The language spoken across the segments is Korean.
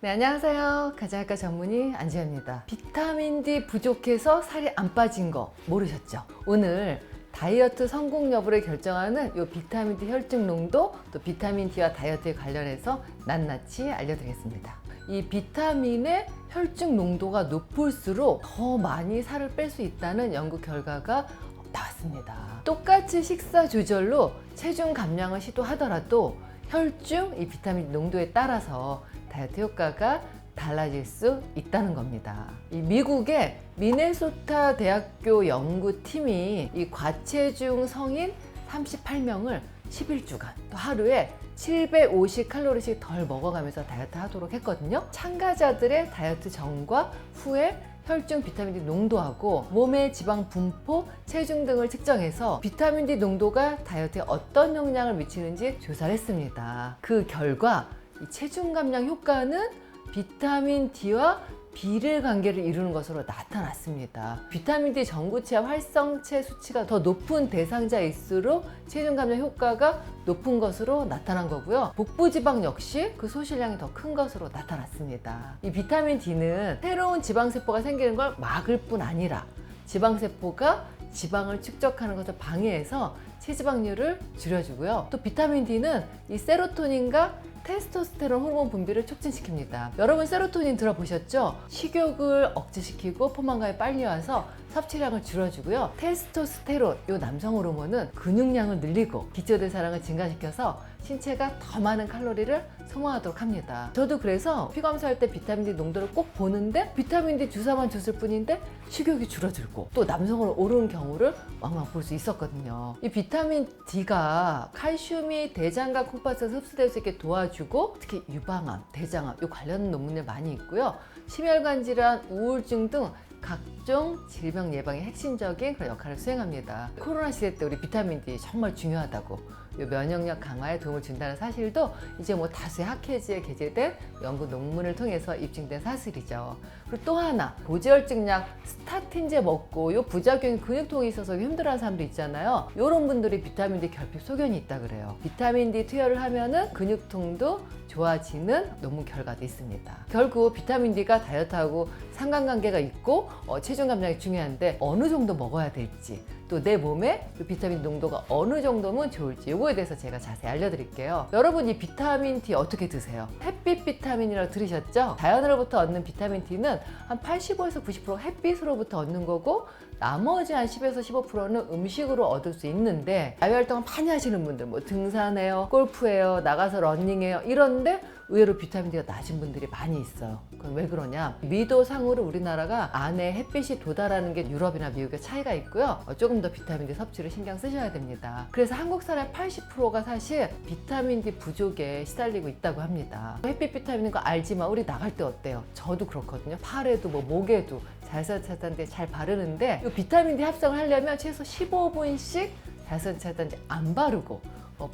네, 안녕하세요. 가정의학과 전문의 안지현입니다. 비타민 D 부족해서 살이 안 빠진 거 모르셨죠? 오늘 다이어트 성공 여부를 결정하는 이 비타민 D 혈중 농도, 또 비타민 D와 다이어트에 관련해서 낱낱이 알려드리겠습니다. 이 비타민의 혈중 농도가 높을수록 더 많이 살을 뺄 수 있다는 연구 결과가 나왔습니다. 똑같이 식사 조절로 체중 감량을 시도하더라도 혈중 이 비타민 농도에 따라서 다이어트 효과가 달라질 수 있다는 겁니다. 이 미국의 미네소타 대학교 연구팀이 이 과체중 성인 38명을 11주간 또 하루에 750칼로리씩 덜 먹어가면서 다이어트 하도록 했거든요. 참가자들의 다이어트 전과 후에 혈중 비타민 D 농도하고 몸의 지방 분포, 체중 등을 측정해서 비타민 D 농도가 다이어트에 어떤 영향을 미치는지 조사를 했습니다. 그 결과 이 체중 감량 효과는 비타민 D와 비례 관계를 이루는 것으로 나타났습니다. 비타민 D 전구체와 활성체 수치가 더 높은 대상자일수록 체중 감량 효과가 높은 것으로 나타난 거고요. 복부 지방 역시 그 소실량이 더 큰 것으로 나타났습니다. 이 비타민 D는 새로운 지방세포가 생기는 걸 막을 뿐 아니라 지방세포가 지방을 축적하는 것을 방해해서 체지방률을 줄여주고요. 또 비타민 D는 이 세로토닌과 테스토스테론 호르몬 분비를 촉진시킵니다. 여러분 세로토닌 들어보셨죠? 식욕을 억제시키고 포만감이 빨리 와서 섭취량을 줄여주고요. 테스토스테론, 이 남성 호르몬은 근육량을 늘리고 기초대사량을 증가시켜서 신체가 더 많은 칼로리를 소모하도록 합니다. 저도 그래서 피 검사할 때 비타민 D 농도를 꼭 보는데 비타민 D 주사만 줬을 뿐인데 식욕이 줄어들고 또 남성으로 오르는 경우를 왕왕 볼 수 있었거든요. 이 비타민 D가 칼슘이 대장과 콩팥에서 흡수될 수 있게 도와주고 특히 유방암, 대장암 이 관련 논문들 많이 있고요. 심혈관 질환, 우울증 등 각종 질병 예방에 핵심적인 그런 역할을 수행합니다. 코로나 시대 때 우리 비타민 D 정말 중요하다고 면역력 강화에 도움을 준다는 사실도 이제 뭐 다수의 학회지에 게재된 연구 논문을 통해서 입증된 사실이죠. 그리고 또 하나 고지혈증약 스타틴제 먹고 요 부작용이 근육통이 있어서 힘들어하는 사람도 있잖아요. 이런 분들이 비타민 D 결핍 소견이 있다 그래요. 비타민 D 투여를 하면은 근육통도 좋아지는 논문 결과도 있습니다. 결국 비타민 D가 다이어트하고 상관관계가 있고 체중 감량이 중요한데 어느 정도 먹어야 될지 또 내 몸에 비타민 농도가 어느 정도면 좋을지 이거에 대해서 제가 자세히 알려드릴게요. 여러분 이 비타민 D 어떻게 드세요? 햇빛 비타민이라고 들으셨죠? 자연으로부터 얻는 비타민 D는 한 85에서 90% 햇빛으로부터 얻는 거고 나머지 한 10에서 15%는 음식으로 얻을 수 있는데 야외활동을 많이 하시는 분들 뭐 등산해요, 골프해요, 나가서 러닝해요 이런데 의외로 비타민 D가 낮은 분들이 많이 있어요. 그럼 왜 그러냐? 미도상으로 우리나라가 안에 햇빛이 도달하는 게 유럽이나 미국의 차이가 있고요. 조금 더 비타민 D 섭취를 신경 쓰셔야 됩니다. 그래서 한국 사람 80%가 사실 비타민 D 부족에 시달리고 있다고 합니다. 햇빛 비타민인 거 알지만 우리 나갈 때 어때요? 저도 그렇거든요. 팔에도 뭐 목에도 자외선차단제 잘 바르는데 이 비타민 D 합성을 하려면 최소 15분씩 자외선차단제 안 바르고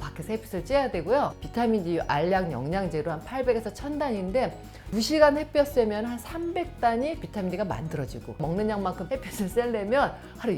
밖에서 햇빛을 쬐야 되고요. 비타민 D 알약 영양제로 한 800에서 1000단인데 2시간 햇볕 쐬면 한 300단이 비타민 D가 만들어지고 먹는 양만큼 햇빛을 쐬려면 하루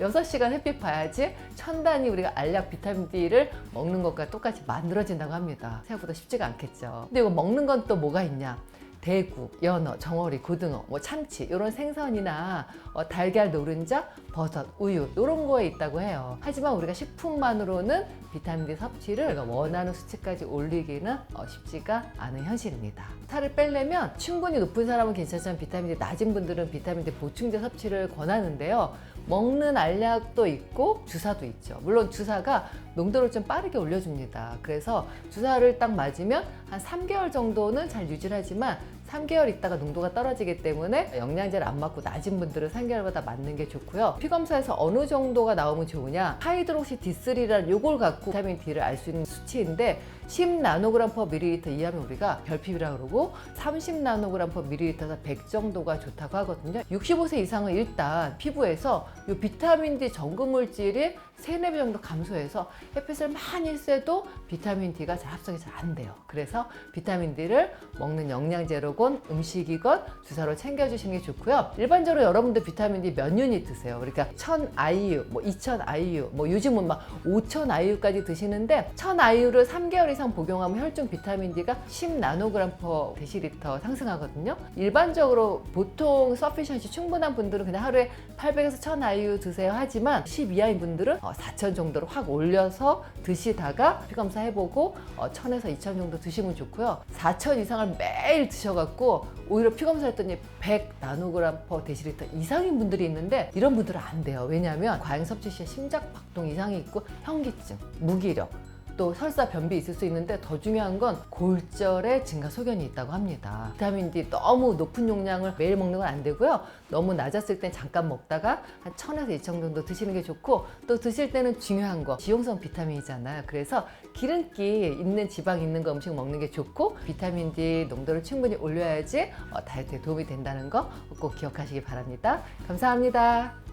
6시간 햇빛 봐야지 1000단이 우리가 알약 비타민 D를 먹는 것과 똑같이 만들어진다고 합니다. 생각보다 쉽지가 않겠죠. 근데 이거 먹는 건 또 뭐가 있냐? 대구, 연어, 정어리, 고등어, 뭐 참치 이런 생선이나 달걀, 노른자, 버섯, 우유 이런 거에 있다고 해요. 하지만 우리가 식품만으로는 비타민 D 섭취를 우리가 원하는 수치까지 올리기는 쉽지가 않은 현실입니다. 살을 빼려면 충분히 높은 사람은 괜찮지만 비타민 D 낮은 분들은 비타민 D 보충제 섭취를 권하는데요. 먹는 알약도 있고 주사도 있죠. 물론 주사가 농도를 좀 빠르게 올려줍니다. 그래서 주사를 딱 맞으면 한 3개월 정도는 잘 유지하지만 3개월 있다가 농도가 떨어지기 때문에 영양제를 안 맞고 낮은 분들은 3개월마다 맞는 게 좋고요. 피검사에서 어느 정도가 나오면 좋으냐? 하이드록시 D3라는 요걸 갖고 비타민 D를 알 수 있는 수치인데 10나노그램 퍼 밀리리터 이하면 우리가 결핍이라고 그러고 30나노그램 퍼 밀리리터에서 100 정도가 좋다고 하거든요. 65세 이상은 일단 피부에서 이 비타민 D 전구물질이 3, 4배 정도 감소해서 햇빛을 많이 쐬도 비타민 D가 잘 합성이 잘 안 돼요. 그래서 비타민 D를 먹는 영양제로 약이건 음식이건 주사로 챙겨주시는 게 좋고요. 일반적으로 여러분들 비타민 D 몇 유닛 드세요? 그러니까 1000 IU, 뭐 2000 IU, 뭐 요즘은 막 5000 IU까지 드시는데 1000 IU를 3개월 이상 복용하면 혈중 비타민 D가 10 나노그램 per 데시리터 상승하거든요. 일반적으로 보통 서피션시 충분한 분들은 그냥 하루에 800에서 1000 IU 드세요 하지만 10 이하인 분들은 4000 정도로 확 올려서 드시다가 피검사 해보고 1000에서 2000 정도 드시면 좋고요. 4000 이상을 매일 드셔갖고 오히려 피검사 했더니 100 나노그램 per 데시리터 이상인 분들이 있는데 이런 분들은 안 돼요. 왜냐하면 과잉 섭취 시에 심장박동 이상이 있고 현기증, 무기력, 또 설사 변비 있을 수 있는데 더 중요한 건 골절의 증가 소견이 있다고 합니다. 비타민 D 너무 높은 용량을 매일 먹는 건 안 되고요. 너무 낮았을 땐 잠깐 먹다가 한 1000에서 2000 정도 드시는 게 좋고 또 드실 때는 중요한 거 지용성 비타민이잖아요. 그래서 기름기 있는 지방 있는 거 음식 먹는 게 좋고 비타민 D 농도를 충분히 올려야지 다이어트에 도움이 된다는 거 꼭 기억하시기 바랍니다. 감사합니다.